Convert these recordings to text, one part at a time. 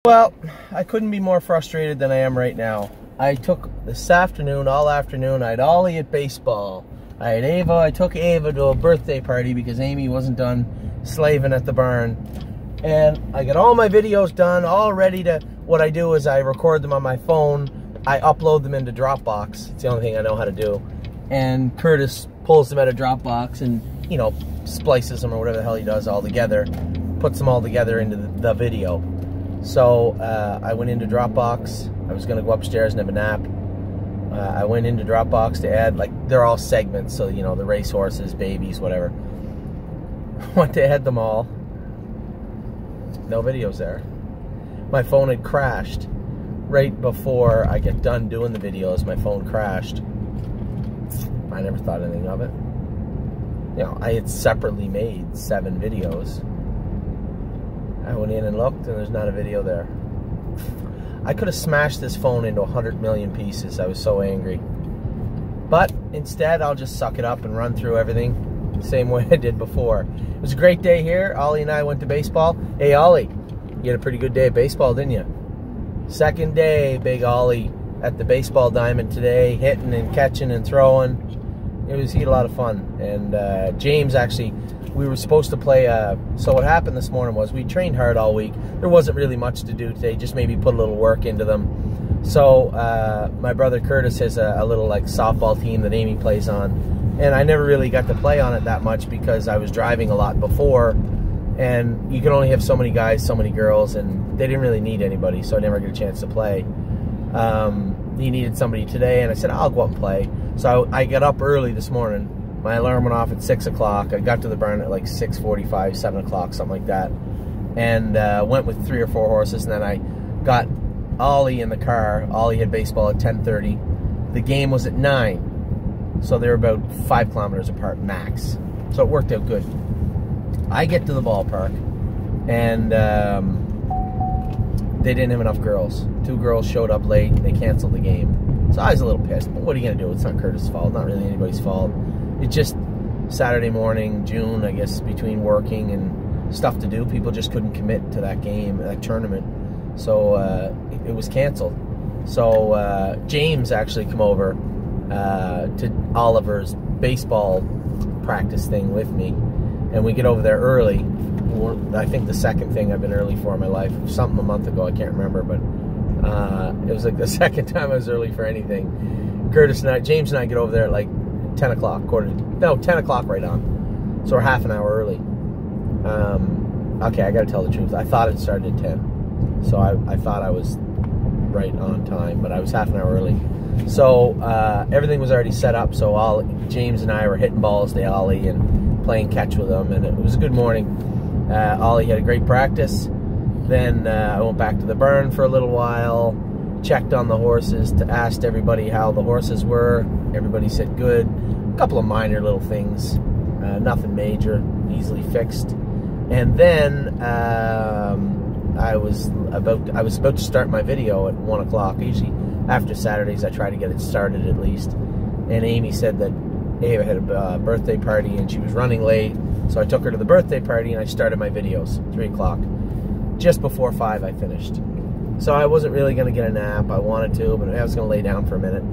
Well, I couldn't be more frustrated than I am right now. I took this afternoon, all afternoon, I had Ollie at baseball. I had Ava, I took Ava to a birthday party because Amy wasn't done slaving at the barn. And I got all my videos done, all ready to, what I do is I record them on my phone, I upload them into Dropbox. It's the only thing I know how to do. And Curtis pulls them out of Dropbox and, you know, splices them or whatever the hell he does all together, puts them all together into the video. So I went into Dropbox. I was going to go upstairs and have a nap. I went into Dropbox to add, like, they're all segments, so, you know, the racehorses, babies, whatever. Went to add them all. No videos there. My phone had crashed. Right before I get done doing the videos, my phone crashed. I never thought anything of it. You know, I had separately made 7 videos. I went in and looked, and there's not a video there. I could have smashed this phone into 100 million pieces. I was so angry. But instead, I'll just suck it up and run through everything the same way I did before. It was a great day here. Ollie and I went to baseball. Hey, Ollie, you had a pretty good day at baseball, didn't you? Second day, big Ollie at the baseball diamond today, hitting and catching and throwing. He had a lot of fun. And James actually, we were supposed to play, so what happened this morning was we trained hard all week. There wasn't really much to do today, just maybe put a little work into them. So my brother Curtis has a little like softball team that Amy plays on. And I never really got to play on it that much because I was driving a lot before. And you can only have so many guys, so many girls, and they didn't really need anybody, so I never get a chance to play. He needed somebody today, and I said, I'll go up and play. So I got up early this morning. My alarm went off at 6 o'clock. I got to the barn at like 6:45, 7 o'clock, something like that. And went with 3 or 4 horses, and then I got Ollie in the car. Ollie had baseball at 10:30. The game was at 9. So they were about 5 kilometers apart max. So it worked out good. I get to the ballpark, and they didn't have enough girls. 2 girls showed up late, and they canceled the game. So I was a little pissed, but what are you going to do? It's not Curtis' fault, not really anybody's fault. It's just Saturday morning, June, I guess, between working and stuff to do, people just couldn't commit to that game, that tournament. So it was canceled. So James actually come over to Oliver's baseball practice thing with me. And we get over there early. I think the second thing I've been early for in my life. Something a month ago, I can't remember, but it was like the second time I was early for anything. James and I get over there at like 10 o'clock, 10 o'clock right on. So we're half an hour early. Okay, I gotta tell the truth. I thought it started at 10. So I thought I was right on time, but I was half an hour early. So everything was already set up, so James and I were hitting balls to Ollie and playing catch with him, and it was a good morning. Ollie had a great practice. Then I went back to the barn for a little while, checked on the horses, asked everybody how the horses were. Everybody said good. A couple of minor little things, nothing major, easily fixed. And then I was about to start my video at 1 o'clock. Usually after Saturdays I try to get it started at least. And Amy said that Ava had a birthday party and she was running late, so I took her to the birthday party and I started my videos 3 o'clock. Just before 5 I finished. So I wasn't really going to get a nap. I wanted to, but I was going to lay down for a minute.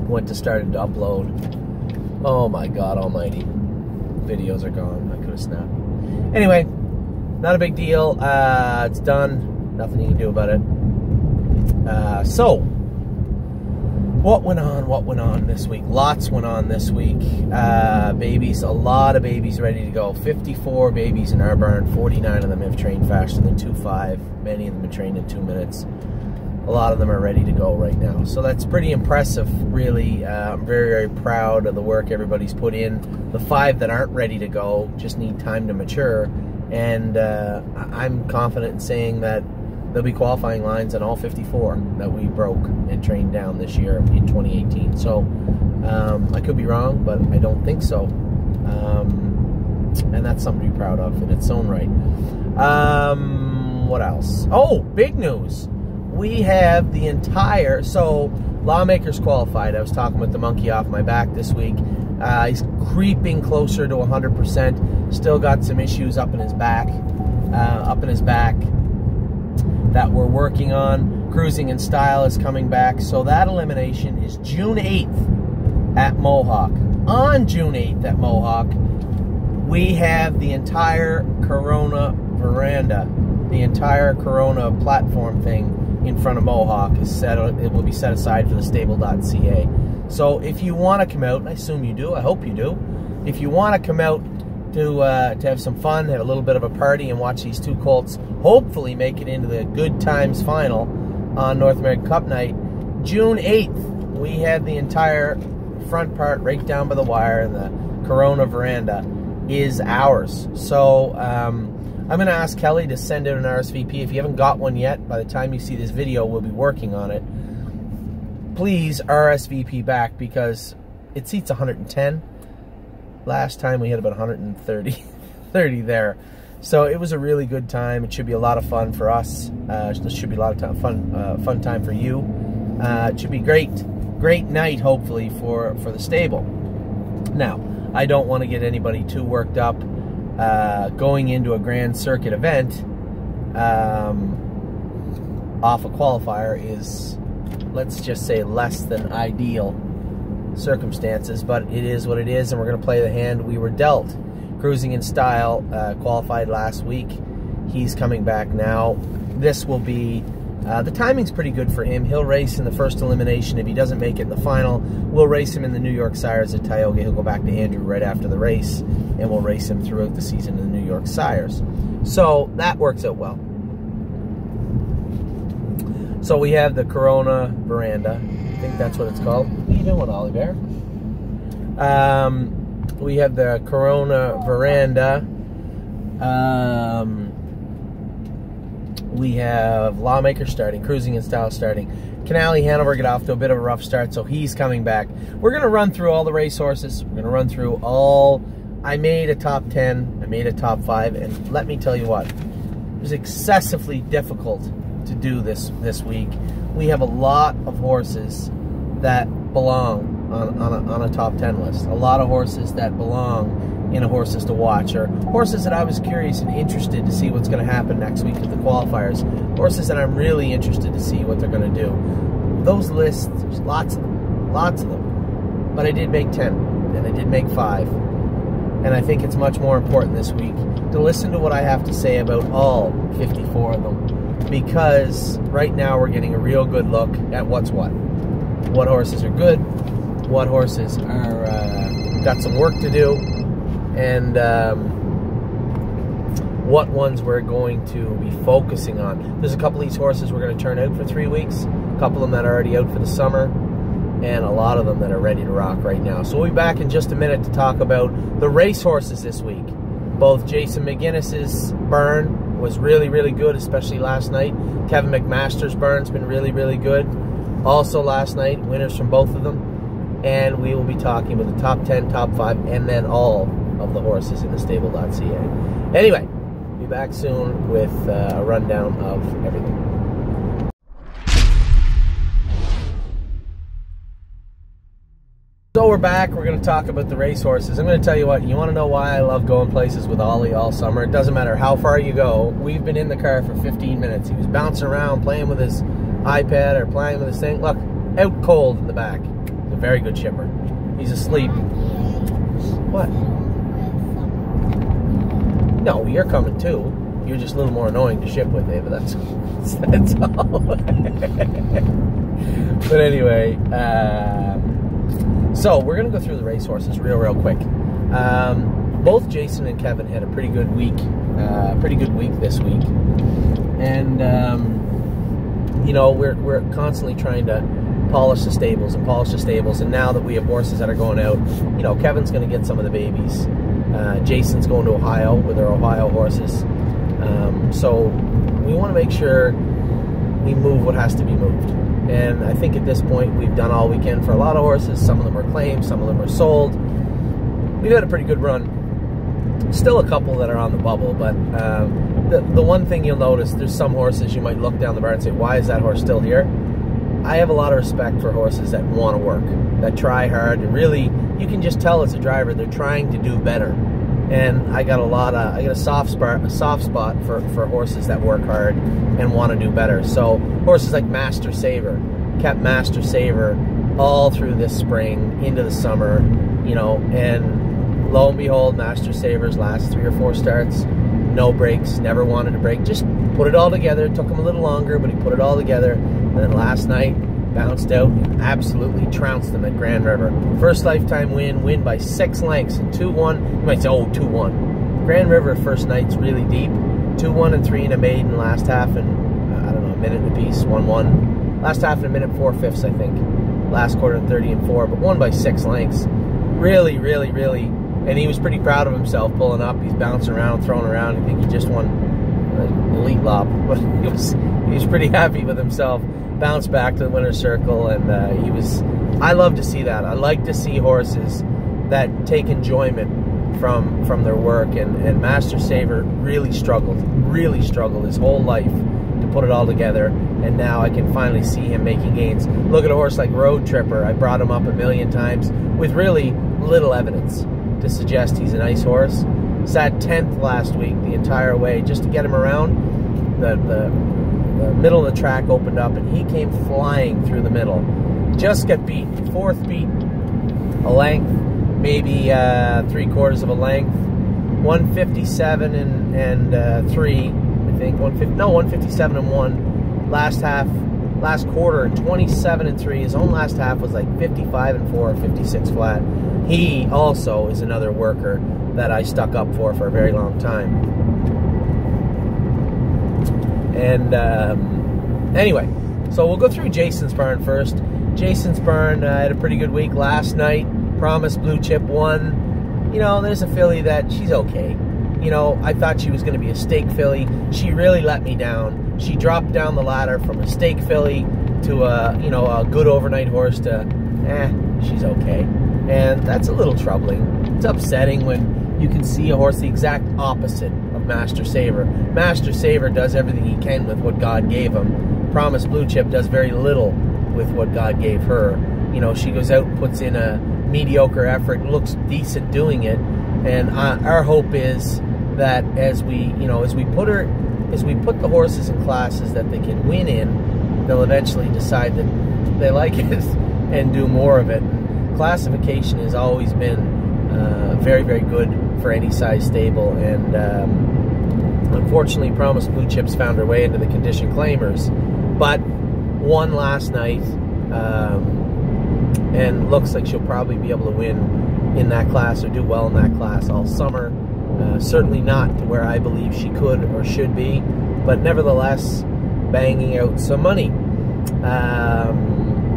Went to start to upload. Oh my God almighty. Videos are gone. I could have snapped. Anyway, not a big deal. It's done. Nothing you can do about it. So, what went on this week? Lots went on this week. Babies, a lot of babies ready to go. 54 babies in our barn. 49 of them have trained faster than 2.5. Many of them have trained in 2 minutes. A lot of them are ready to go right now. So that's pretty impressive, really. I'm very, very proud of the work everybody's put in. The 5 that aren't ready to go just need time to mature. And I'm confident in saying that there'll be qualifying lines on all 54 that we broke and trained down this year in 2018. So I could be wrong, but I don't think so. And that's something to be proud of in its own right. What else? Oh, big news. We have the entire, so Lawmakers qualified. I was talking with the monkey off my back this week. He's creeping closer to 100%. Still got some issues up in his back. up in his back that we're working on. Cruising in Style is coming back. So that elimination is June 8th at Mohawk. On June 8th at Mohawk, we have the entire Corona veranda, the entire Corona platform thing in front of Mohawk is set. It will be set aside for TheStable.ca. So if you want to come out, and I assume you do, I hope you do, if you want to come out to have some fun, have a little bit of a party, and watch these two colts hopefully make it into the Good Times final on North American Cup night, June 8th, we have the entire front part right down by the wire, and the Corona veranda is ours. So I'm going to ask Kelly to send out an RSVP. If you haven't got one yet, by the time you see this video, we'll be working on it. Please RSVP back, because it seats 110. Last time we had about 130 there. So it was a really good time. It should be a lot of fun for us. This should be a lot of fun time for you. It should be great night, hopefully, for the stable. Now, I don't want to get anybody too worked up. Going into a Grand Circuit event off a qualifier is, let's just say, less than ideal circumstances, but it is what it is, and we're going to play the hand we were dealt. Cruising in Style qualified last week. He's coming back now. This will be, the timing's pretty good for him. He'll race in the first elimination. If he doesn't make it in the final, we'll race him in the New York Sires at Tioga. He'll go back to Andrew right after the race, and we'll race him throughout the season in the New York Sires. So that works out well. So we have the Corona veranda. I think that's what it's called. What are you doing, Ollie Bear? We have the Corona veranda. We have Lawmaker starting, Cruising in Style starting. Canali Hanover get off to a bit of a rough start, so he's coming back. We're going to run through all the racehorses. We're going to run through all. I made a top 10. I made a top 5, and let me tell you what, it was excessively difficult to do this week. We have a lot of horses that belong on a top 10 list. A lot of horses that belong in a Horses to Watch, or horses that I was curious and interested to see what's going to happen next week at the qualifiers. Horses that I'm really interested to see what they're going to do. Those lists, there's lots of them. But I did make 10, and I did make 5. And I think it's much more important this week to listen to what I have to say about all 54 of them, because right now we're getting a real good look at what's what. What horses are good, what horses are got some work to do, and what ones we're going to be focusing on. There's a couple of these horses we're going to turn out for 3 weeks, a couple of them that are already out for the summer, and a lot of them that are ready to rock right now. So we'll be back in just a minute to talk about the race horses this week. Both Jason McGuinness's burn was really, really good, especially last night. Kevin McMaster's burn's been really, really good. Also last night, winners from both of them. And we will be talking about the top 10, top 5, and then all of the horses in TheStable.ca. Anyway, be back soon with a rundown of everything. So we're back. We're going to talk about the racehorses. I'm going to tell you what, you want to know why I love going places with Ollie all summer? It doesn't matter how far you go. We've been in the car for 15 minutes. He was bouncing around, playing with his iPad or playing with his thing. Look, out cold in the back. He's a very good shipper. He's asleep. What? No, you're coming too. You're just a little more annoying to ship with, but that's all. But anyway, so we're going to go through the racehorses real quick. Both Jason and Kevin had a pretty good week this week. And, you know, we're constantly trying to polish the stables. And now that we have horses that are going out, you know, Kevin's going to get some of the babies. Jason's going to Ohio with our Ohio horses. So we want to make sure we move what has to be moved. And I think at this point we've done all we can for a lot of horses. Some of them are claimed, some of them are sold. We've had a pretty good run. Still a couple that are on the bubble, but the one thing you'll notice, there's some horses you might look down the bar and say, why is that horse still here? I have a lot of respect for horses that want to work, that try hard, and really, you can just tell as a driver they're trying to do better. And I got a soft spot for horses that work hard and want to do better. So horses like Master Saver kept Master Saver all through this spring into the summer, you know, and lo and behold, Master Saver's last 3 or 4 starts, no breaks, never wanted to break, just put it all together. It took him a little longer, but he put it all together. And then last night, bounced out and absolutely trounced them at Grand River. First lifetime win by 6 lengths and 2-1. You might say, oh, 2-1. Grand River first night's really deep. 2-1 and 3 and a maiden, last half and, I don't know, a minute apiece, 1-1. Last half and a minute 4/5, I think. Last quarter 30 and 4, but won by 6 lengths. Really, really, really. And he was pretty proud of himself pulling up. He's bouncing around, throwing around. I think he just won an elite lop, but he was pretty happy with himself. Bounced back to the winner's circle, and I love to see that. I like to see horses that take enjoyment from their work, and Master Saver really struggled his whole life to put it all together, and now I can finally see him making gains. Look at a horse like Road Tripper. I brought him up a million times with really little evidence to suggest he's a nice horse. Sat 10th last week the entire way just to get him around. The middle of the track opened up and he came flying through the middle. Just got beat. 4th beat, a length, maybe 3/4 of a length. 157 and 3, I think. 157 and 1. Last quarter, 27 and 3. His own last half was like 55 and 4, 56 flat. He also is another worker that I stuck up for a very long time. And anyway, so we'll go through Jason's barn first. Jason's barn had a pretty good week last night. Promise Blue Chip won. You know, there's a filly that she's okay. You know, I thought she was going to be a stake filly. She really let me down. She dropped down the ladder from a stake filly to a good overnight horse to, she's okay. And that's a little troubling. It's upsetting when you can see a horse the exact opposite of Master Saver. Master Saver does everything he can with what God gave him. Promise Blue Chip does very little with what God gave her. You know, she goes out and puts in a mediocre effort, looks decent doing it, and our hope is that as we put the horses in classes that they can win in, they'll eventually decide that they like it and do more of it. Classification has always been very, very good for any size stable, and unfortunately Promise Blue Chips found her way into the condition claimers, but won last night, and looks like she'll probably be able to win in that class or do well in that class all summer. Certainly not to where I believe she could or should be, but nevertheless banging out some money.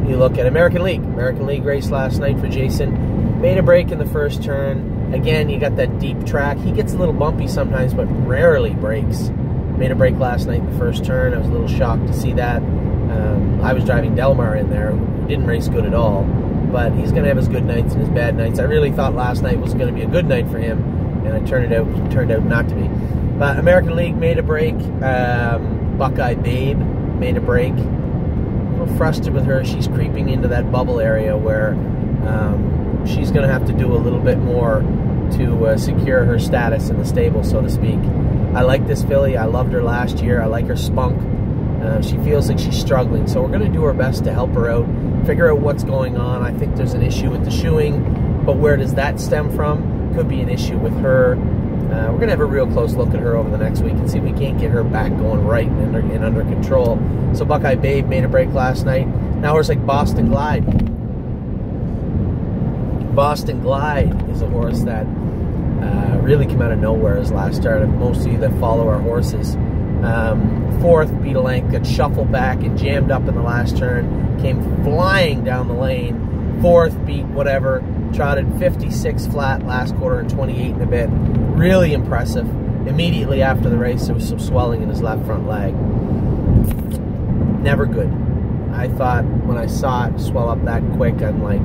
You look at American League race last night for Jason. Made a break in the first turn. Again, you got that deep track. He gets a little bumpy sometimes, but rarely breaks. Made a break last night in the first turn. I was a little shocked to see that. I was driving Delmar in there, who didn't race good at all, but he's going to have his good nights and his bad nights. I really thought last night was going to be a good night for him, and it turned out not to be. But American League made a break. Buckeye Babe made a break. A little frustrated with her. She's creeping into that bubble area where she's going to have to do a little bit more to secure her status in the stable, so to speak. I like this filly. I loved her last year. I like her spunk. She feels like she's struggling, so we're going to do our best to help her out, figure out what's going on. I think there's an issue with the shoeing, but where does that stem from? Could be an issue with her. We're going to have a real close look at her over the next week and see if we can't get her back going right and under control. So Buckeye Babe made a break last night. Now horse like Boston Glide. Boston Glide is a horse that really came out of nowhere his last start. Most of you that follow our horses. 4th, beat a length, got shuffled back and jammed up in the last turn, came flying down the lane. 4th, beat whatever, trotted 56 flat last quarter and 28 and a bit. Really impressive. Immediately after the race, there was some swelling in his left front leg. Never good. I thought when I saw it swell up that quick, I'm like,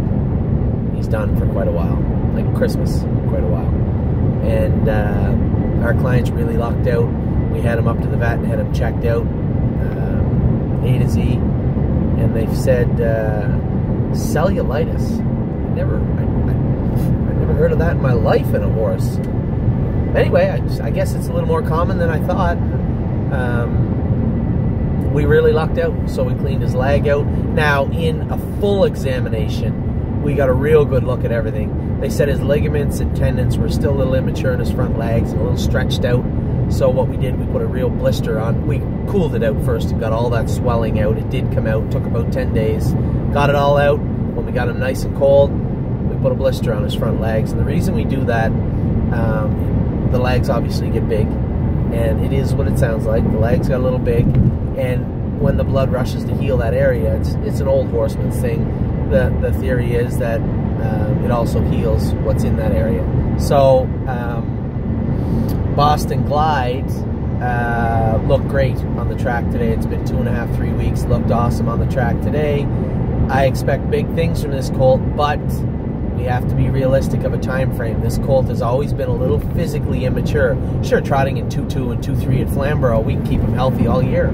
he's done for quite a while. Like Christmas, quite a while. And our clients really lucked out. We had him up to the vet and had him checked out, A to Z, and they've said cellulitis. I never heard of that in my life in a horse. Anyway, I guess it's a little more common than I thought. We really lucked out, so we cleaned his leg out. Now, in a full examination, we got a real good look at everything. They said his ligaments and tendons were still a little immature in his front legs and a little stretched out. So what we did, we put a real blister on. We cooled it out first and got all that swelling out. It did come out, took about 10 days. Got it all out. When we got him nice and cold, we put a blister on his front legs. And the reason we do that, the legs obviously get big. And it is what it sounds like. The legs got a little big. And when the blood rushes to heal that area, it's an old horseman's thing. The theory is that it also heals what's in that area. So Boston Glide looked great on the track today. It's been 2.5, 3 weeks. Looked awesome on the track today. I expect big things from this colt, but we have to be realistic of a time frame. This colt has always been a little physically immature. Sure, trotting in 2.2 and 2.3 at Flamborough, we can keep him healthy all year.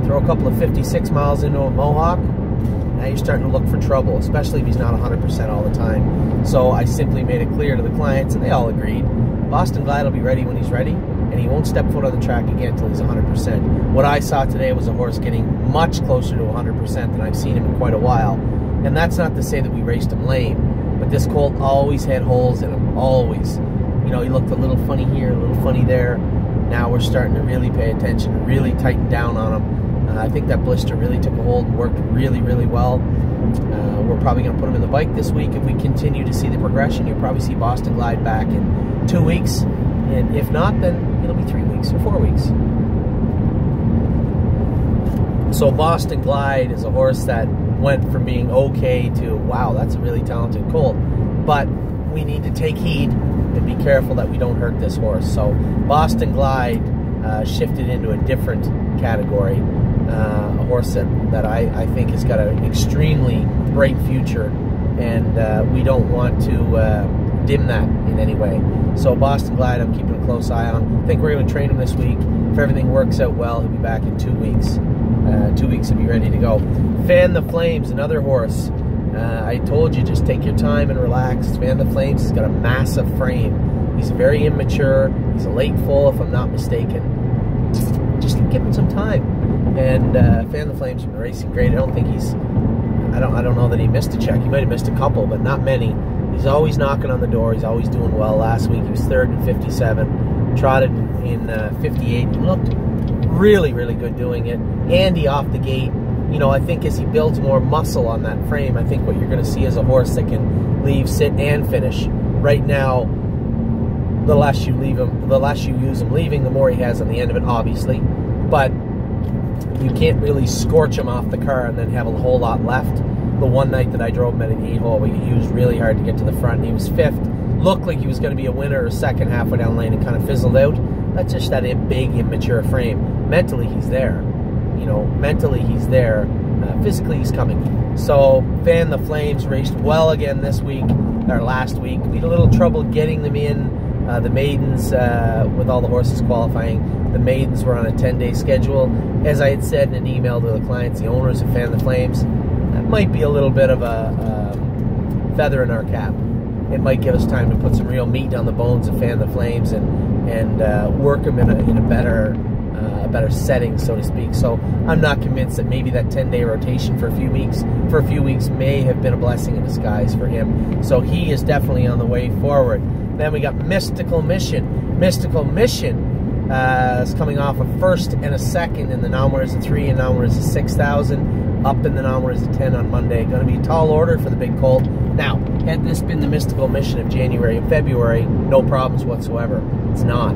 Throw a couple of 56 miles into a Mohawk, now you're starting to look for trouble, especially if he's not 100% all the time. So I simply made it clear to the clients, and they all agreed. Boston Glide will be ready when he's ready, and he won't step foot on the track again until he's 100%. What I saw today was a horse getting much closer to 100% than I've seen him in quite a while. And that's not to say that we raced him lame, but this colt always had holes in him, always. You know, he looked a little funny here, a little funny there. Now we're starting to really pay attention, really tighten down on him. I think that blister really took a hold and worked really, really well. We're probably going to put him in the bike this week. If we continue to see the progression, you'll probably see Boston Glide back in 2 weeks. And if not, then it'll be 3 weeks or 4 weeks. So Boston Glide is a horse that went from being okay to, wow, that's a really talented colt. But we need to take heed and be careful that we don't hurt this horse. So Boston Glide shifted into a different category. A horse that I think has got an extremely bright future, and we don't want to dim that in any way. So Boston Glide, I'm keeping a close eye on. I think we're going to train him this week. If everything works out well, he'll be back in 2 weeks. 2 weeks he'll be ready to go. Fan the Flames, another horse. I told you, just take your time and relax. Fan the Flames has got a massive frame. He's very immature. He's a late foal, if I'm not mistaken. Just give him some time. And Fan the Flames has been racing great. I don't think he's, I don't know that he missed a check. He might have missed a couple, but not many. He's always knocking on the door. He's always doing well. Last week he was third in 57, trotted in 58, and looked really, really good doing it. Handy off the gate. You know, I think as he builds more muscle on that frame, I think what you're going to see is a horse that can leave, sit, and finish. Right now, the less you leave him, the less you use him leaving, the more he has on the end of it, obviously. But you can't really scorch him off the car and then have a whole lot left. The one night that I drove him at an 8-hole, he used really hard to get to the front, and he was 5th. Looked like he was going to be a winner or second halfway down the lane and kind of fizzled out. That's just that big, immature frame. Mentally, he's there. You know, mentally he's there. Physically, he's coming. So, Fan the Flames raced well again this week, or last week. We had a little trouble getting them in. The maidens, with all the horses qualifying, the maidens were on a 10-day schedule. As I had said in an email to the clients, the owners of Fan the Flames, that might be a little bit of a feather in our cap. It might give us time to put some real meat on the bones of Fan the Flames and work them in a better setting, so to speak. So I'm not convinced that maybe that 10-day rotation for a few weeks may have been a blessing in disguise for him. So he is definitely on the way forward. Then we got Mystical Mission. Mystical Mission is coming off a 1st and a 2nd in the non-winners of 3 and non-winners of 6,000. Up in the non-winners of 10 on Monday. Going to be a tall order for the big colt. Now, had this been the Mystical Mission of January and February, no problems whatsoever. It's not.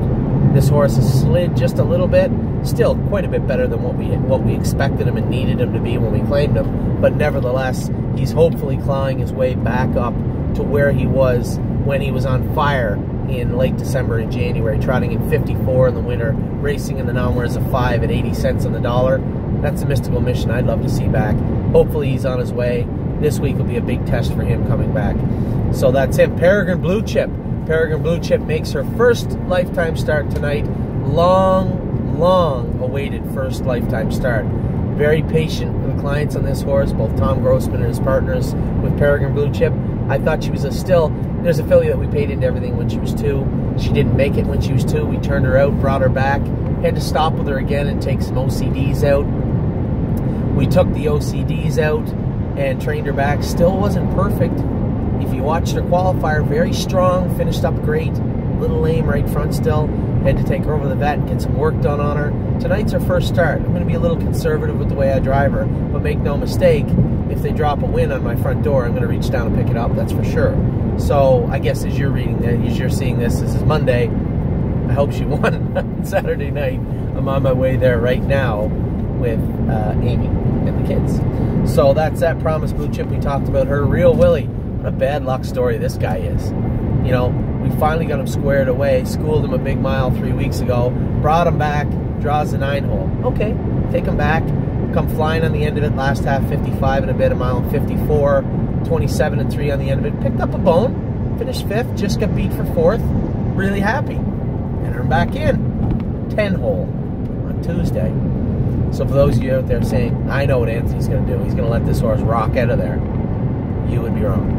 This horse has slid just a little bit. Still quite a bit better than what we expected him and needed him to be when we claimed him. But nevertheless, he's hopefully clawing his way back up to where he was when he was on fire in late December and January, trotting in 54 in the winter, racing in the non-winners of 5 at 80 cents on the dollar. That's a Mystical Mission I'd love to see back. Hopefully he's on his way. This week will be a big test for him coming back. So that's him. Peregrine Blue Chip. Peregrine Blue Chip makes her first lifetime start tonight. Long awaited first lifetime start. Very patient with the clients on this horse, both Tom Grossman and his partners with Peregrine Blue Chip. I thought she was still There's a filly that we paid into everything when she was 2. She didn't make it when she was 2. We turned her out, brought her back, had to stop with her again and take some OCDs out. We took the OCDs out and trained her back. Still wasn't perfect. If you watched her qualifier, very strong, finished up great. Little lame right front still. Had to take her over to the vet and get some work done on her. Tonight's her first start. I'm going to be a little conservative with the way I drive her, but make no mistake, if they drop a win on my front door, I'm going to reach down and pick it up, that's for sure. So I guess as you're seeing this is Monday. I hope she won on Saturday night. I'm on my way there right now with Amy and the kids. So that's that Promise Blue Chip. We talked about her. Real Willie. What a bad luck story this guy is. You know, we finally got him squared away, schooled him a big mile 3 weeks ago, brought him back, draws the 9-hole. Okay, take him back, come flying on the end of it, last half 55 and a bit, a mile and 54, 27 and 3 on the end of it, picked up a bone, finished 5th, just got beat for 4th, really happy. Enter him back in, 10-hole on Tuesday. So for those of you out there saying, I know what Anthony's going to do, he's going to let this horse rock out of there, you would be wrong.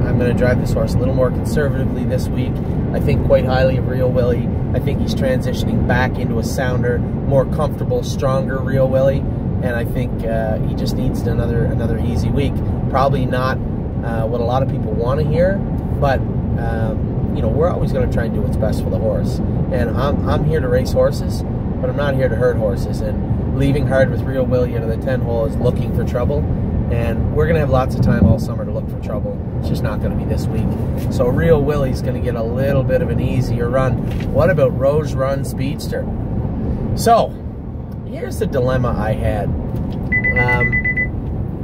I'm going to drive this horse a little more conservatively this week. I think quite highly of Real Willie. I think he's transitioning back into a sounder, more comfortable, stronger Real Willie. And I think he just needs another easy week. Probably not what a lot of people want to hear, but you know, we're always going to try and do what's best for the horse. And I'm here to race horses, but I'm not here to hurt horses. And leaving hard with Real Willie into the 10-hole is looking for trouble. And we're going to have lots of time all summer to look for trouble. It's just not going to be this week. So Real Willie's going to get a little bit of an easier run. What about Rose Run Speedster? So, here's the dilemma I had.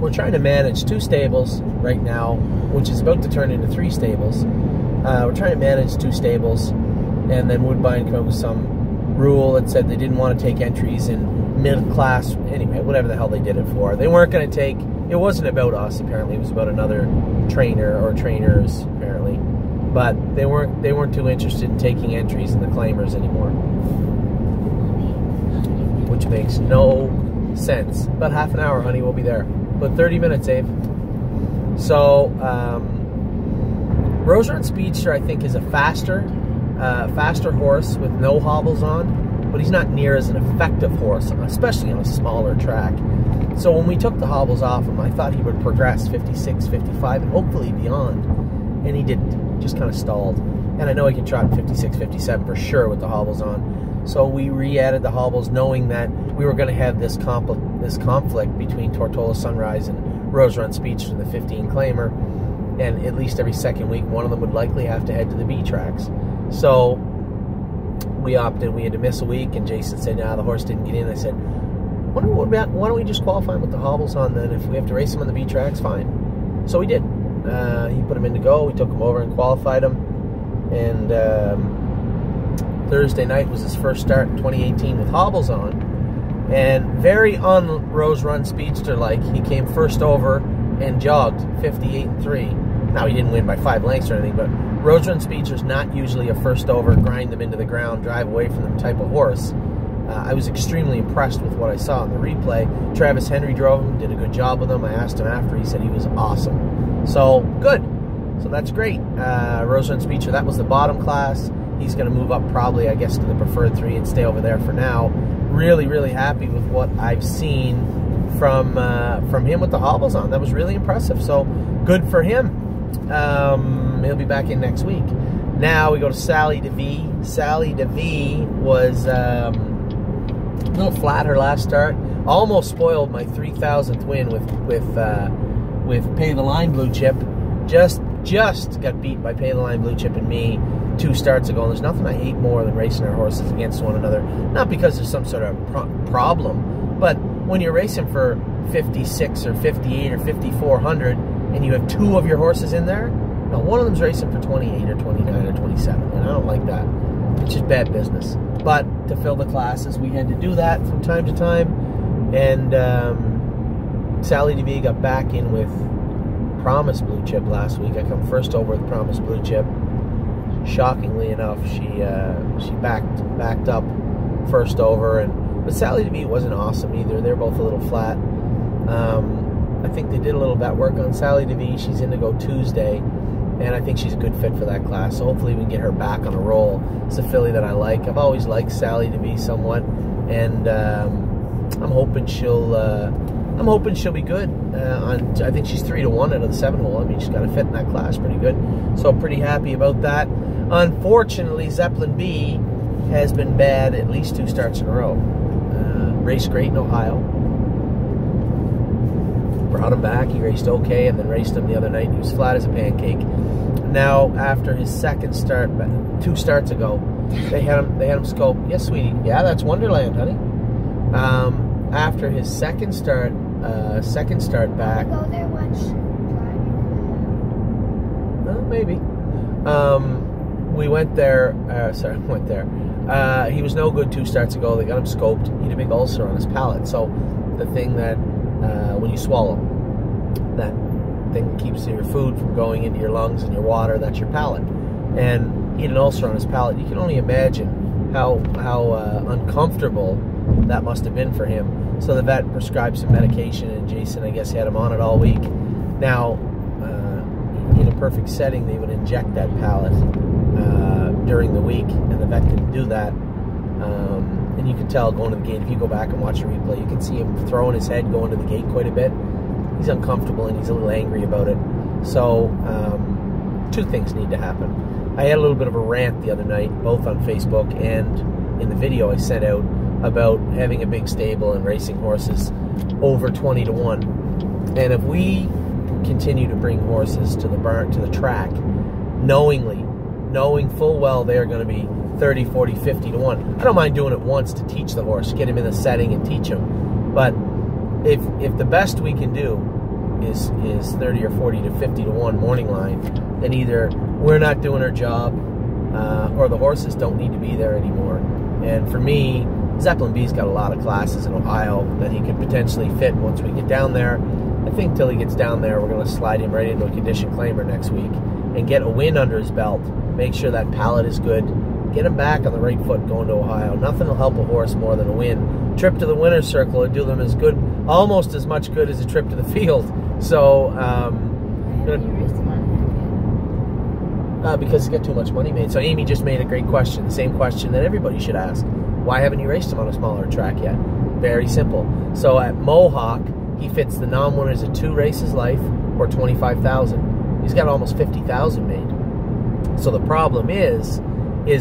We're trying to manage 2 stables right now, which is about to turn into 3 stables. We're trying to manage 2 stables, and then Woodbine came up with some rule that said they didn't want to take entries in mid-class, anyway, whatever the hell they did it for. They weren't going to take, it wasn't about us apparently, it was about another trainer or trainers apparently, but they weren't too interested in taking entries in the claimers anymore, which makes no sense. About half an hour, honey, we'll be there. About 30 minutes, Abe. So Rose Run Speedster, I think, is a faster horse with no hobbles on, but he's not near as an effective horse, especially on a smaller track. So when we took the hobbles off him, I thought he would progress 56, 55, and hopefully beyond. And he didn't. Just kind of stalled. And I know he can trot 56, 57 for sure with the hobbles on. So we re-added the hobbles knowing that we were going to have this conflict between Tortola Sunrise and Rose Run Speedster in the 15 claimer. And at least every second week, one of them would likely have to head to the B tracks. So we opted, we had to miss a week, and Jason said, nah, the horse didn't get in. I said, why don't we just qualify him with the hobbles on then? If we have to race him on the B tracks, fine. So we did. He put him in to go. We took him over and qualified him. And Thursday night was his first start in 2018 with hobbles on. And very un-Rose Run Speedster-like, he came first over and jogged 58-3. Now, he didn't win by 5 lengths or anything, but Rose Run Speedster's not usually a first over, grind them into the ground, drive away from them type of horse. I was extremely impressed with what I saw in the replay. Travis Henry drove him, did a good job with him. I asked him after, he said he was awesome. So, good. So that's great. Rose Run Speedster, that was the bottom class. He's going to move up probably, I guess, to the preferred 3 and stay over there for now. Really, really happy with what I've seen from him with the hobbles on. That was really impressive. So, good for him. He'll be back in next week. Now we go to Sally DeVee. Sally DeVee was a little flat her last start. Almost spoiled my 3,000th win with Pay the Line Blue Chip. Just got beat by Pay the Line Blue Chip and me 2 starts ago. And there's nothing I hate more than racing our horses against one another. Not because there's some sort of problem, but when you're racing for 56 or 58 or 5,400 and you have 2 of your horses in there, now one of them's racing for 28 or 29 or 27, and I don't like that. It's just bad business. But to fill the classes, we had to do that from time to time. And Sally DeVee got back in with Promise Blue Chip last week. I come first over with Promise Blue Chip. Shockingly enough, she backed up first over, but Sally DeVee wasn't awesome either. They're both a little flat. I think they did a little bet work on Sally DeVee. She's in to go Tuesday, and I think she's a good fit for that class. So hopefully we can get her back on a roll. It's a filly that I like. I've always liked Sally to be somewhat, and I'm hoping she'll be good. I think she's 3-1 out of the 7-hole. I mean, she's got a fit in that class pretty good. So pretty happy about that. Unfortunately, Zeppelin B has been bad at least 2 starts in a row. Raced great in Ohio. Brought him back. He raced okay, and then raced him the other night. He was flat as a pancake. Now, after his second start, 2 starts ago, they had him scoped. Yes, sweetie. Yeah, that's Wonderland, honey. After his second start back. Go there, watch driving. Well, maybe. We went there. Went there. He was no good 2 starts ago. They got him scoped. He had a big ulcer on his palate. So the thing that when you swallow, that thing that keeps your food from going into your lungs and your water, that's your palate. And he had an ulcer on his palate. You can only imagine how uncomfortable that must have been for him. So the vet prescribed some medication, and Jason, I guess, had him on it all week. Now, in a perfect setting, they would inject that palate during the week, and the vet didn't do that. And you can tell going to the gate, if you go back and watch the replay, you can see him throwing his head going to the gate quite a bit. He's uncomfortable, and he's a little angry about it. So 2 things need to happen. I had a little bit of a rant the other night, both on Facebook and in the video I sent out, about having a big stable and racing horses over 20-1. And if we continue to bring horses to the barn, to the track, knowing full well they're going to be 30, 40, 50-1. I don't mind doing it once to teach the horse, get him in the setting and teach him. But if the best we can do is 30 or 40 to 50-1 morning line, then either we're not doing our job or the horses don't need to be there anymore. And for me, Zeppelin B's got a lot of classes in Ohio that he could potentially fit once we get down there. I think till he gets down there, we're going to slide him right into a condition claimer next week and get a win under his belt. Make sure that palate is good. Get him back on the right foot going to Ohio. Nothing will help a horse more than a win. Trip to the winner's circle would do them as good, almost as much good as a trip to the field. So, because he got too much money made. So Amy just made a great question, the same question that everybody should ask. Why haven't you raced him on a smaller track yet? Very simple. So at Mohawk, he fits the non-winners at 2 races life or 25,000. He's got almost 50,000 made. So the problem is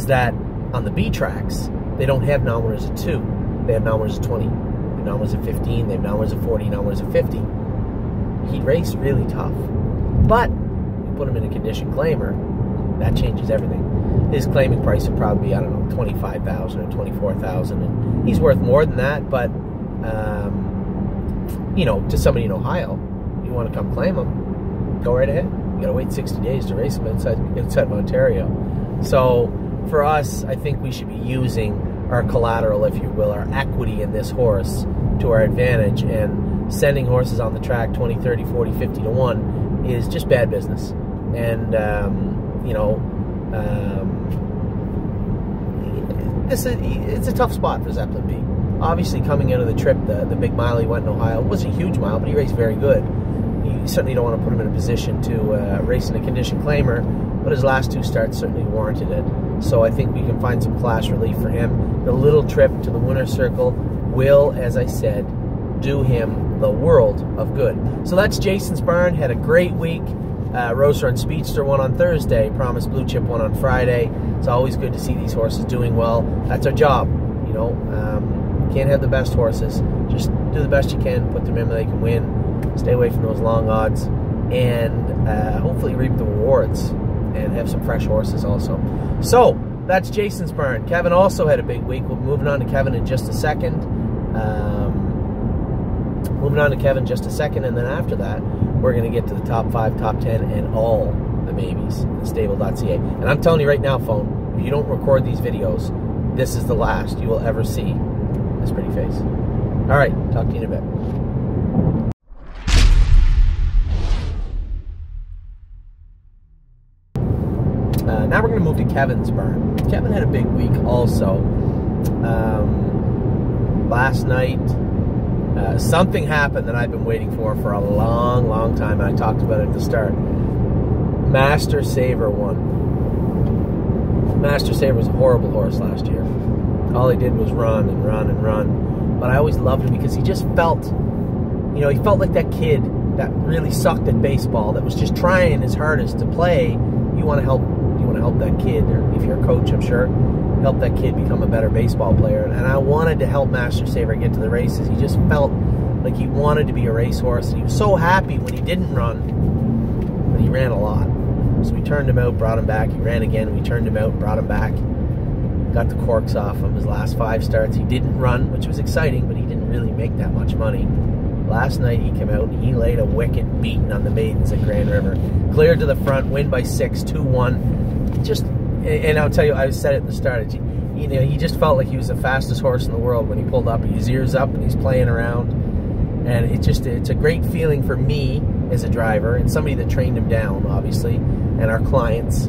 that on the B tracks, they don't have non-winners at 2. They have non-winners at 20. They have non-winners at 15. They have non-winners at 40. Non-winners at 50. He'd race really tough. But you put him in a condition claimer, that changes everything. His claiming price would probably be, I don't know, 25,000 or 24,000, and he's worth more than that. But you know, to somebody in Ohio, you want to come claim him, go right ahead. You got to wait 60 days to race him inside of Ontario. So for us, I think we should be using our collateral, if you will, our equity in this horse to our advantage, and sending horses on the track 20, 30, 40, 50-1 is just bad business. And you know, it's a tough spot for Zeppelin B. Obviously, coming out of the trip, the big mile he went in Ohio, it wasn't a huge mile, but he raced very good. You certainly don't want to put him in a position to race in a condition claimer, but his last 2 starts certainly warranted it. So I think we can find some class relief for him. The little trip to the winner's circle will, as I said, do him the world of good. So that's Jason's Barn. Had a great week. Rose Run Speedster won on Thursday. Promise Blue Chip won on Friday. It's always good to see these horses doing well. That's our job, you know. Can't have the best horses. Just do the best you can. Put them in where they can win. Stay away from those long odds, and hopefully reap the rewards and have some fresh horses also. So that's Jason's Barn. Kevin also had a big week. We'll be moving on to Kevin in just a second. And then after that, we're going to get to the top 5, top 10, and all the maybes, TheStable.ca. And I'm telling you right now, phone, if you don't record these videos, this is the last you will ever see this pretty face. All right, talk to you in a bit. Now we're going to move to Kevin's barn. Kevin had a big week also. Last night, something happened that I've been waiting for a long, long time, and I talked about it at the start. Master Saver won. Master Saver was a horrible horse last year. All he did was run and run and run. But I always loved him because he just felt, you know, he felt like that kid that really sucked at baseball, that was just trying his hardest to play. You want to help that kid, or if you're a coach, I'm sure, help that kid become a better baseball player. And I wanted to help Master Saver get to the races. He just felt like he wanted to be a racehorse. And he was so happy when he didn't run, but he ran a lot. So we turned him out, brought him back. He ran again. We turned him out, brought him back. Got the corks off him his last 5 starts. He didn't run, which was exciting, but he didn't really make that much money. Last night he came out and he laid a wicked beating on the maidens at Grand River. Cleared to the front, win by 6, 2-1. Just, and I'll tell you, I said it at the start, you know, he just felt like he was the fastest horse in the world when he pulled up. His ears up and he's playing around. And it's a great feeling for me as a driver and somebody that trained him down, obviously, and our clients,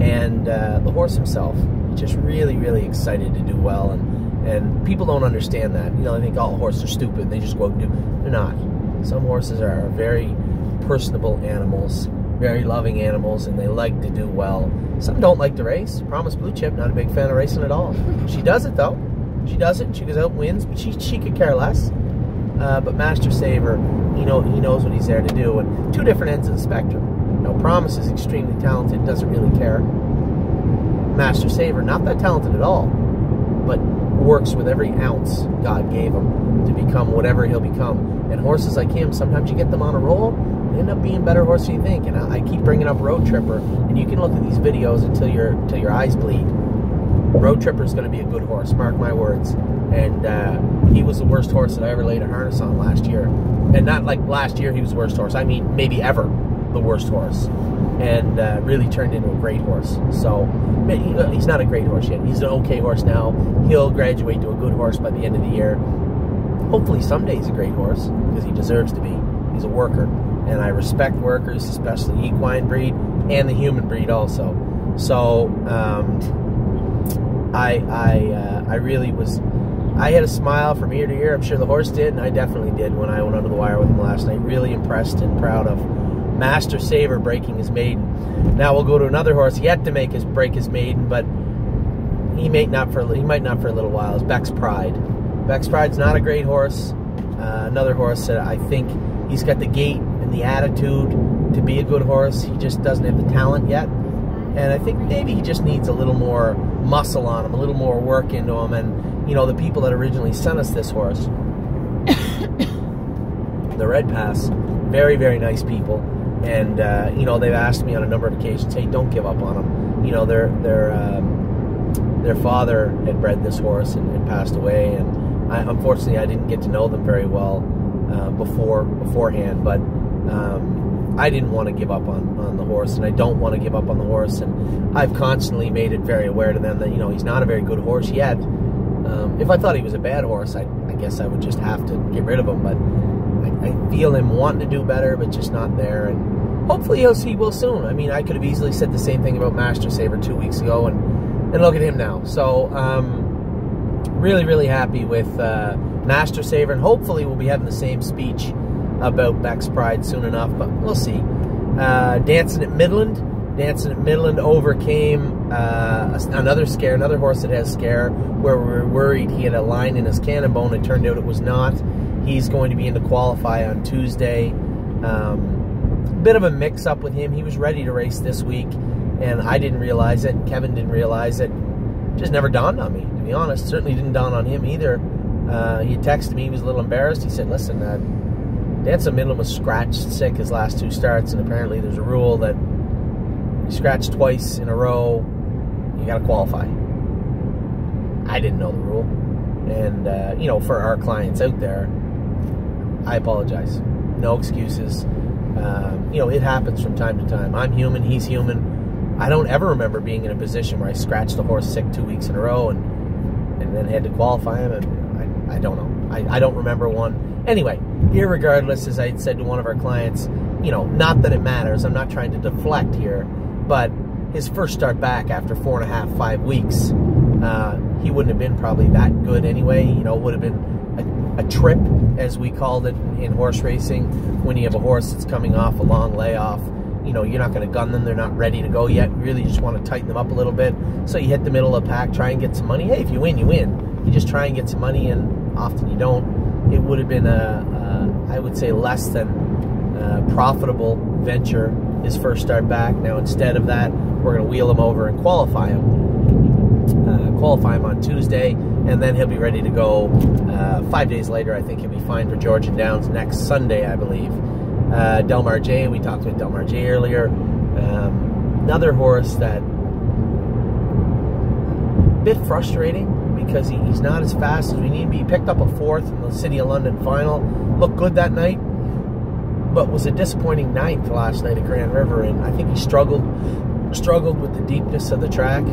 and the horse himself. Just really, really excited to do well. And people don't understand that. You know, they think all horses are stupid. They just go out and do. They're not. Some horses are very personable animals, very loving animals, and they like to do well. Some don't like to race. Promise Blue Chip, not a big fan of racing at all. She does it, though. She does it. She goes out and wins, but she could care less. But Master Saver, he knows what he's there to do. And 2 different ends of the spectrum. You know, Promise is extremely talented, doesn't really care. Master Saver, not that talented at all, but works with every ounce God gave him to become whatever he'll become. And horses like him, sometimes you get them on a roll, they end up being better horses than you think. And I keep bringing up Road Tripper, and you can look at these videos until your eyes bleed. Road Tripper's going to be a good horse, mark my words. And he was the worst horse that I ever laid a harness on last year. And not like last year he was the worst horse, I mean maybe ever the worst horse. And really turned into a great horse. So he's not a great horse yet. He's an okay horse now. He'll graduate to a good horse by the end of the year. Hopefully someday he's a great horse, because he deserves to be. He's a worker, and I respect workers, especially equine breed and the human breed also. So I really was. I had a smile from ear to ear. I'm sure the horse did, and I definitely did when I went under the wire with him last night. Really impressed and proud of Master Saver breaking his maiden. Now we'll go to another horse yet to break his maiden, but he might not for a little while. It's Beck's Pride. Beck's Pride's not a great horse. Another horse that I think he's got the gait and the attitude to be a good horse. He just doesn't have the talent yet, and I think maybe he just needs a little more muscle on him, a little more work into him. And you know, the people that originally sent us this horse, the Red Pass, very, very nice people. And you know, they've asked me on a number of occasions, hey, don't give up on him. You know, their father had bred this horse and passed away, and unfortunately I didn't get to know them very well beforehand, but I didn't want to give up on the horse, and I don't want to give up on the horse, and I've constantly made it very aware to them that, you know, he's not a very good horse yet. If I thought he was a bad horse, I guess I would just have to get rid of him, but I feel him wanting to do better, but just not there, and hopefully he will soon. I mean, I could have easily said the same thing about Master Saver 2 weeks ago, and look at him now. So, really, really happy with Master Saver, and hopefully we'll be having the same speech about Beck's Pride soon enough, but we'll see. Dancing at Midland overcame another scare, another horse that has scare, where we were worried he had a line in his cannon bone. It turned out it was not. He's going to be in the qualify on Tuesday. Bit of a mix-up with him. He was ready to race this week, and I didn't realize it. Kevin didn't realize it. Just never dawned on me, to be honest. Certainly didn't dawn on him either. He texted me. He was a little embarrassed. He said, listen, Dancing Midland was scratched sick his last 2 starts, and apparently there's a rule that you scratch twice in a row, you got to qualify. I didn't know the rule. And, you know, for our clients out there, I apologize. No excuses. You know, it happens from time to time. I'm human, he's human. I don't ever remember being in a position where I scratched the horse sick 2 weeks in a row and then had to qualify him. And I don't know. I don't remember one. Anyway, irregardless, as I had said to one of our clients, you know, not that it matters. I'm not trying to deflect here, but his first start back after 4.5, 5 weeks, he wouldn't have been probably that good anyway. You know, it would have been a trip, as we called it in horse racing, when you have a horse that's coming off a long layoff. you know, you're not going to gun them. They're not ready to go yet. You really just want to tighten them up a little bit. So you hit the middle of the pack, try and get some money. Hey, if you win, you win. You just try and get some money, and often you don't. It would have been I would say, less than profitable venture his first start back. Now, instead of that, we're going to wheel him over and qualify him. Qualify him on Tuesday, and then he'll be ready to go 5 days later. I think he'll be fine for Georgian Downs next Sunday, I believe. Del Mar J, we talked about Del Mar J earlier. Another horse that a bit frustrating because he's not as fast as we need to be. He picked up a 4th in the City of London final. Looked good that night, but was a disappointing 9th last night at Grand River, and I think he struggled with the deepness of the track.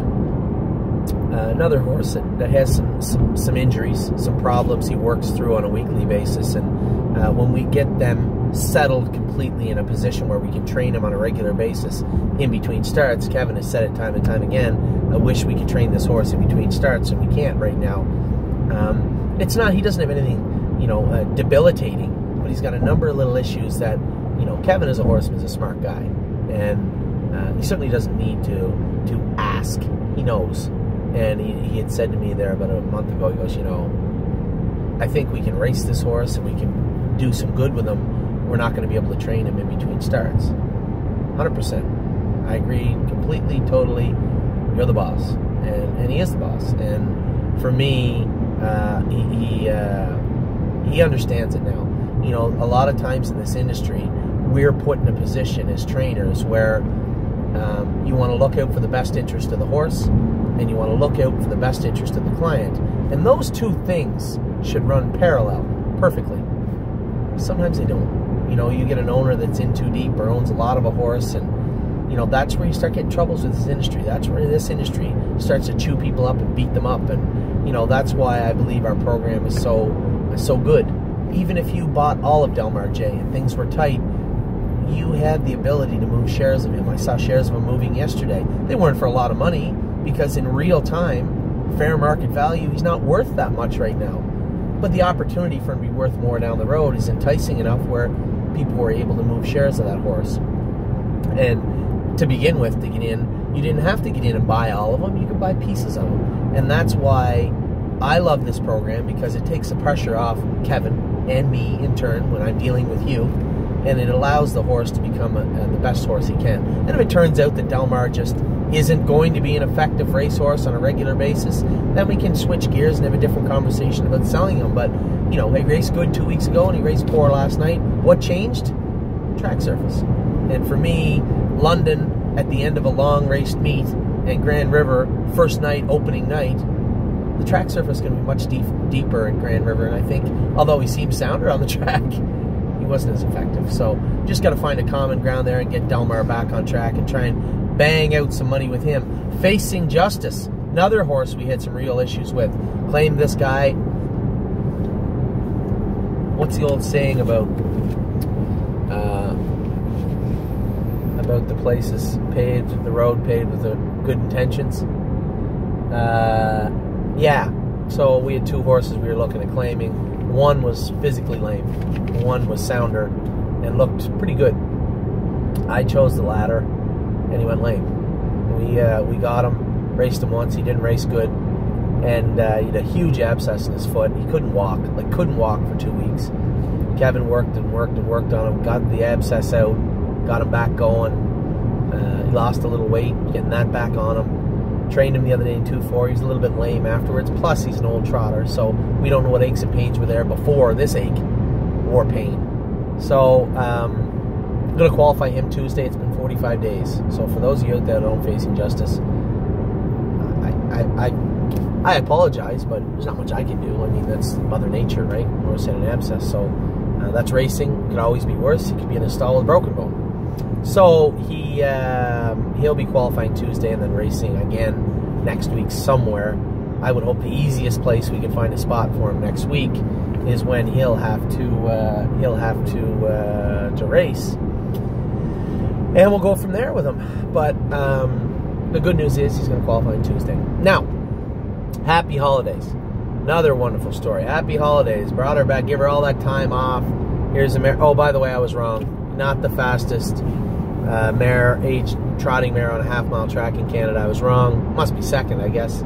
Another horse that has some injuries, some problems he works through on a weekly basis, and when we get them settled completely in a position where we can train him on a regular basis in between starts, Kevin has said it time and time again, I wish we could train this horse in between starts, and we can't right now. It's not, he doesn't have anything, you know, debilitating, but he's got a number of little issues that, you know, Kevin as a horseman is a smart guy, and he certainly doesn't need to ask. He knows. And he had said to me there about a month ago, he goes, you know, I think we can race this horse and we can do some good with him. We're not going to be able to train him in between starts. 100%. I agree completely, totally. You're the boss. And he is the boss. And for me, he understands it now. You know, a lot of times in this industry, we're put in a position as trainers where you want to look out for the best interest of the horse, and you want to look out for the best interest of the client. And those two things should run parallel perfectly. Sometimes they don't. You know, you get an owner that's in too deep or owns a lot of a horse, and, you know, that's where you start getting troubles with this industry. That's where this industry starts to chew people up and beat them up. And, you know, that's why I believe our program is so good. Even if you bought all of Del Mar J and things were tight, you had the ability to move shares of him. I saw shares of him moving yesterday. They weren't for a lot of money, because in real time, fair market value, he's not worth that much right now. But the opportunity for him to be worth more down the road is enticing enough where people were able to move shares of that horse. And to begin with, to get in, you didn't have to get in and buy all of them. You could buy pieces of them. And that's why I love this program, because it takes the pressure off Kevin and me in turn when I'm dealing with you. And it allows the horse to become the best horse he can. And if it turns out that Del Mar just isn't going to be an effective racehorse on a regular basis, then we can switch gears and have a different conversation about selling him. But, you know, he raced good 2 weeks ago and he raced poor last night. What changed? Track surface. And for me, London at the end of a long raced meet and Grand River first night, opening night, the track surface is going to be much deeper in Grand River. And I think, although he seemed sounder on the track, he wasn't as effective. So just got to find a common ground there and get Del Mar back on track and try and bang out some money with him. Facing Justice, another horse we had some real issues with. Claimed this guy. What's the old saying about the places paved, the road paved with the good intentions? Yeah. So we had two horses we were looking at claiming. One was physically lame. One was sounder and looked pretty good. I chose the latter, and he went lame. We got him, raced him once. He didn't race good, and he had a huge abscess in his foot. He couldn't walk, couldn't walk for 2 weeks. Kevin worked and worked and worked on him, got the abscess out, got him back going. He lost a little weight, getting that back on him. Trained him the other day in 2-4. He's a little bit lame afterwards. Plus, he's an old trotter, so we don't know what aches and pains were there before this ache or pain. So, I'm going to qualify him Tuesday. It's been 45 days. So, for those of you out there that aren't facing Justice, I apologize, but there's not much I can do. I mean, that's Mother Nature, right? Horse had an abscess, so that's racing. It could always be worse. He could be in a stall with a broken bone. So he'll be qualifying Tuesday and then racing again next week somewhere. I would hope the easiest place we can find a spot for him next week is when he'll have to race, and we'll go from there with him. But the good news is he's going to qualify on Tuesday. Now, happy holidays. Another wonderful story. Happy holidays. Brought her back. Give her all that time off. Here's oh, by the way, I was wrong. Not the fastest mare, trotting mare on a half-mile track in Canada. I was wrong. Must be second, I guess.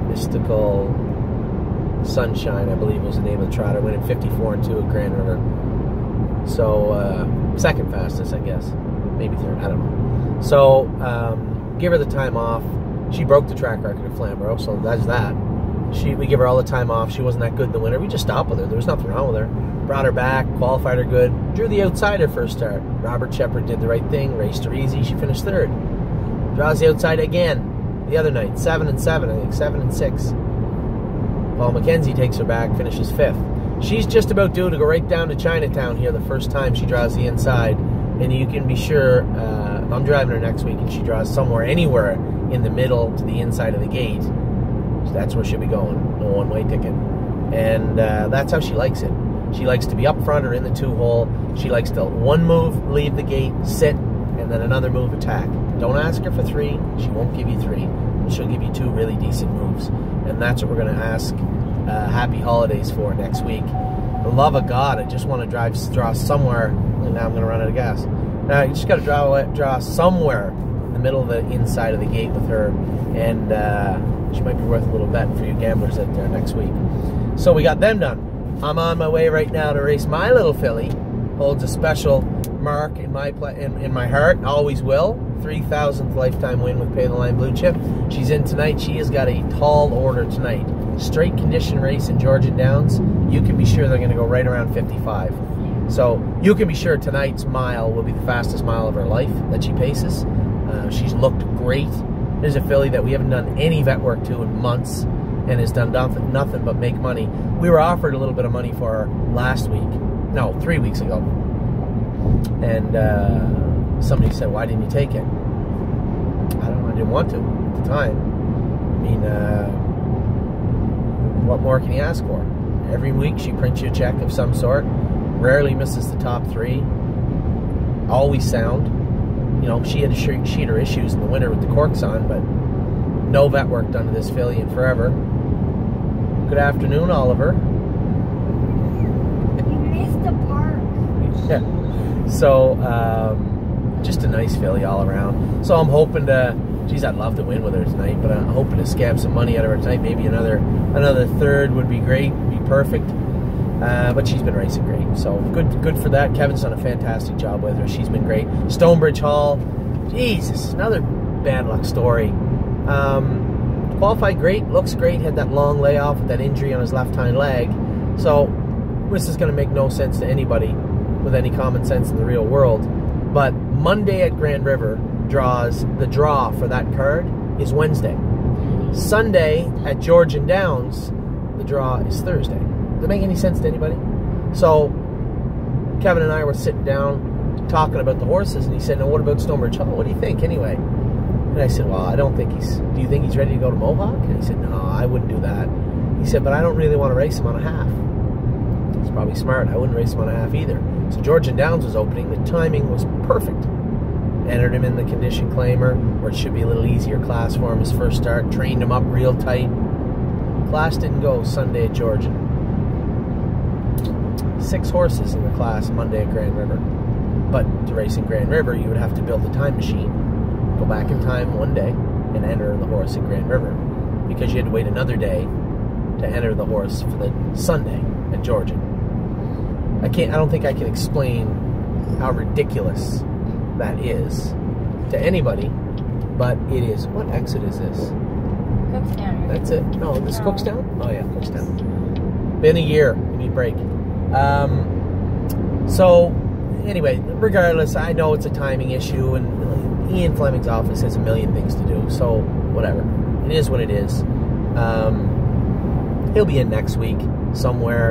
Mystical Sunshine, I believe, was the name of the trotter. Went in 54 and 2 at Grand River. So second fastest, I guess. Maybe third. I don't know. So give her the time off. She broke the track record at Flamborough, so that's that. We give her all the time off. She wasn't that good in the winter. We just stopped with her. There was nothing wrong with her. Brought her back, qualified her good. Drew the outside her first start. Robert Shepard did the right thing, raced her easy. She finished third. Draws the outside again the other night. 7 and 7, I think. 7 and 6. Paul McKenzie takes her back, finishes 5th. She's just about due to go right down to Chinatown here the first time she draws the inside. And you can be sure, I'm driving her next week and she draws somewhere, anywhere in the middle to the inside of the gate. So that's where she'll be going. No one-way ticket. And that's how she likes it. She likes to be up front or in the 2-hole. She likes to one move, leave the gate, sit, and then another move, attack. Don't ask her for 3. She won't give you 3. She'll give you 2 really decent moves. And that's what we're going to ask Happy Holidays for next week. For the love of God, I just want to draw somewhere. And now I'm going to run out of gas. Now you just got to draw somewhere in the middle of the inside of the gate with her. And she might be worth a little bet for you gamblers out there next week. So we got them done. I'm on my way right now to race my little filly. Holds a special mark in my heart. Always will. 3,000th lifetime win with Pay the Line Blue Chip. She's in tonight. She has got a tall order tonight. Straight condition race in Georgian Downs. You can be sure they're going to go right around 55. So you can be sure tonight's mile will be the fastest mile of her life that she paces. She's looked great. There's a filly that we haven't done any vet work to in months and has done nothing but make money. We were offered a little bit of money for her last week. No, 3 weeks ago. And somebody said, why didn't you take it? I don't know, I didn't want to at the time. I mean, what more can you ask for? Every week she prints you a check of some sort. Rarely misses the top 3. Always sound. You know, she had sheeter issues in the winter with the corks on, but no vet work done to this filly in forever. Good afternoon, Oliver. You missed the park. Yeah. So, just a nice filly all around. So I'm hoping to, geez, I'd love to win with her tonight, but I'm hoping to scab some money out of her tonight. Maybe another third would be great, be perfect. But she's been racing great, so good for that. Kevin's done a fantastic job with her. She's been great. Stonebridge Hall, Jesus, another bad luck story. Qualified great, looks great, had that long layoff with that injury on his left hind leg. So this is going to make no sense to anybody with any common sense in the real world. But Monday at Grand River the draw for that card is Wednesday. Sunday at Georgian Downs, the draw is Thursday. Does that make any sense to anybody? So Kevin and I were sitting down talking about the horses, and he said, "No, what about Stonebridge Hall? What do you think anyway?" And I said, "Well, I don't think do you think he's ready to go to Mohawk?" And he said, "No, I wouldn't do that." He said, "But I don't really want to race him on a half." It's probably smart. I wouldn't race him on a half either. So Georgian Downs was opening. The timing was perfect. Entered him in the condition claimer, where it should be a little easier class for him his first start. Trained him up real tight. Class didn't go Sunday at Georgian. 6 horses in the class Monday at Grand River. But to race in Grand River, you would have to build a time machine, go back in time one day, and enter the horse in Grand River, because you had to wait another day to enter the horse for the Sunday at Georgian. I don't think I can explain how ridiculous that is to anybody, but it is. What exit is this? Cookstown. That's it. No, this is Cookstown? Oh yeah, Cookstown. Been a year. We need a break. So anyway, regardless, I know it's a timing issue, and Ian Fleming's office has a million things to do, so whatever. It is what it is. He'll be in next week somewhere,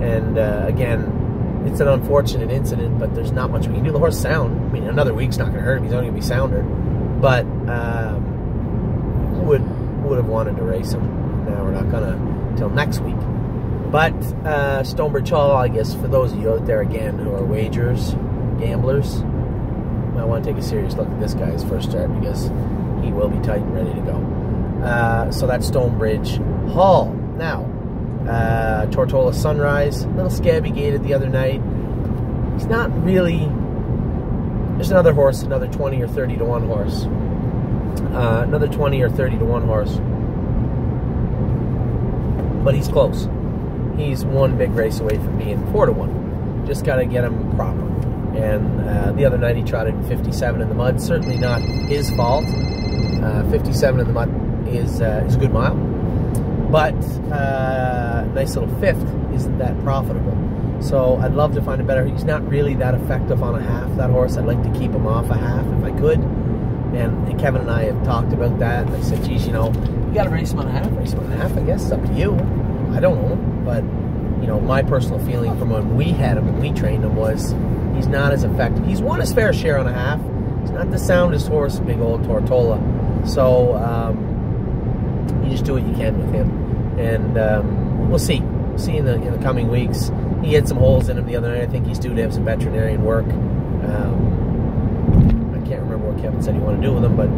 and again, it's an unfortunate incident, but there's not much we can do. The horse sound. I mean, another week's not going to hurt him. He's only going to be sounder. But would have wanted to race him. Now we're not going to until next week. But Stonebridge Hall, I guess, for those of you out there, again, who are wagers, gamblers, I want to take a serious look at this guy's first start, because he will be tight and ready to go. So that's Stonebridge Hall. Now, Tortola Sunrise, a little scabby gated the other night. He's not really There's another horse, another 20 or 30 to 1 horse. Another 20 or 30 to 1 horse. But he's close. He's one big race away from being 4 to 1. Just got to get him proper. And the other night he trotted 57 in the mud. Certainly not his fault. 57 in the mud is a good mile. But nice little 5th isn't that profitable. So I'd love to find a better. He's not really that effective on a half, that horse. I'd like to keep him off a half if I could. And Kevin and I have talked about that. I said, geez, you know, you got to race him on a half. Race him on a half, I guess. It's up to you. I don't know. But, you know, my personal feeling from when we had him, when we trained him, was he's not as effective. He's won his fair share on a half. He's not the soundest horse, big old Tortola. So you just do what you can with him. And we'll see. We'll see in the coming weeks. He had some holes in him the other night. I think he's due to have some veterinarian work. I can't remember what Kevin said he wanted to do with him, but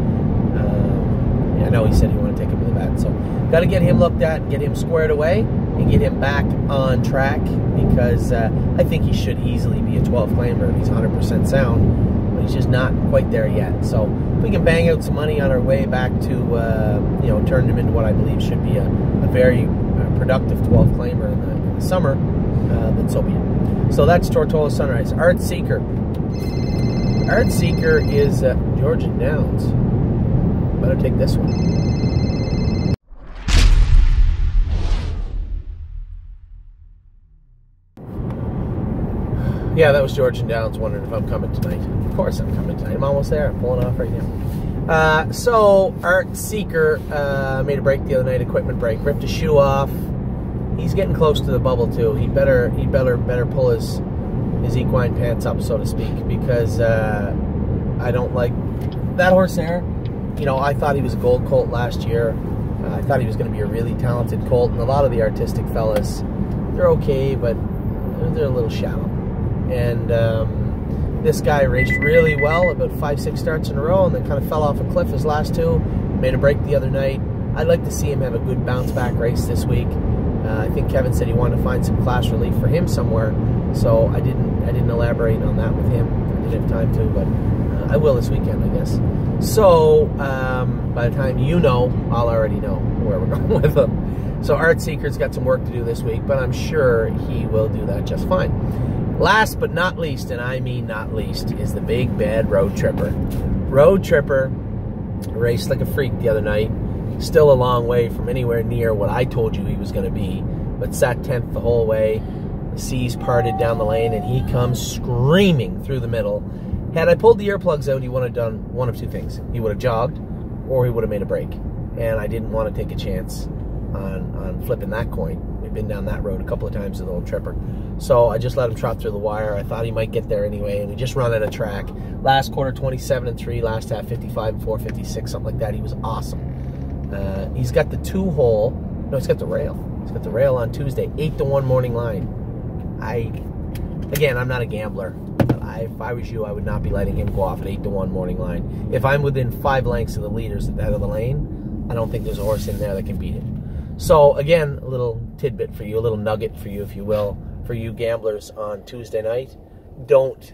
yeah, I know he said he wanted to take him to the vet. So got to get him looked at, get him squared away, and get him back on track, because I think he should easily be a 12 claimer if he's 100% sound, but he's just not quite there yet. So if we can bang out some money on our way back to, you know, turn him into what I believe should be a very productive 12 claimer in the summer, then so be it. So that's Tortola Sunrise. Art Seeker. Art Seeker is Georgian Downs. Better take this one. Yeah, that was Georgian Downs wondering if I'm coming tonight. Of course I'm coming tonight. I'm almost there. I'm pulling off right now. So Art Seeker made a break the other night, equipment break. Ripped his shoe off. He's getting close to the bubble too. He better pull his equine pants up, so to speak, because I don't like that horse there. You know, I thought he was a gold colt last year. I thought he was going to be a really talented colt, and a lot of the artistic fellas, they're okay, but they're a little shallow. And this guy raced really well, about 5-6 starts in a row, and then kind of fell off a cliff his last two. Made a break the other night. I'd like to see him have a good bounce back race this week. I think Kevin said he wanted to find some class relief for him somewhere, so I didn't elaborate on that with him. I didn't have time to, but I will this weekend, I guess. So by the time you know, I'll already know where we're going with him. So Art Seeker's got some work to do this week, but I'm sure he will do that just fine. Last but not least, and I mean not least, is the big bad Road Tripper. Road Tripper raced like a freak the other night. Still a long way from anywhere near what I told you he was going to be, but sat 10th the whole way. The seas parted down the lane, and he comes screaming through the middle. Had I pulled the earplugs out, he would have done one of two things. He would have jogged, or he would have made a break. And I didn't want to take a chance on flipping that coin. We've been down that road a couple of times with the old Tripper. So I just let him trot through the wire. I thought he might get there anyway, and we just run out of track. Last quarter, 27-3. Last half, 55-4, 56, something like that. He was awesome. He's got the two-hole. No, he's got the rail. He's got the rail on Tuesday. 8-1 morning line. Again, I'm not a gambler. But if I was you, I would not be letting him go off at 8-1 morning line. If I'm within 5 lengths of the leaders at the head of the lane, I don't think there's a horse in there that can beat him. So again, a little tidbit for you, a little nugget for you, if you will, for you gamblers on Tuesday night. Don't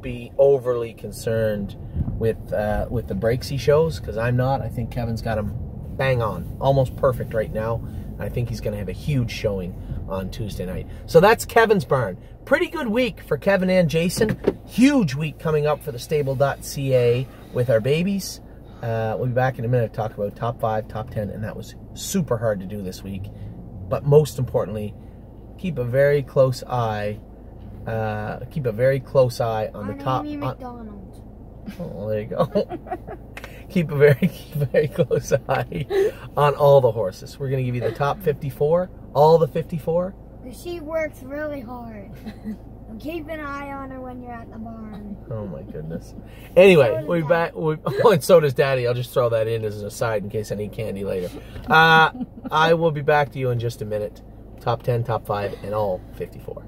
be overly concerned with the breaks he shows, because I'm not. I think Kevin's got him bang on, almost perfect right now. I think he's going to have a huge showing on Tuesday night. So that's Kevin's barn. Pretty good week for Kevin and Jason. Huge week coming up for TheStable.ca with our babies. We'll be back in a minute to talk about top 5, top 10, and that was super hard to do this week. But most importantly, keep a very close eye. Keep a very close eye on the top. McDonald's. Oh, there you go. Keep a very close eye on all the horses. We're going to give you the top 54, all the 54. She works really hard. Keep an eye on her when you're at the barn. Oh my goodness. Anyway, we'll be back. Oh, and so does Daddy. I'll just throw that in as an aside in case I need candy later. I will be back to you in just a minute. Top 10, top 5, and all 54.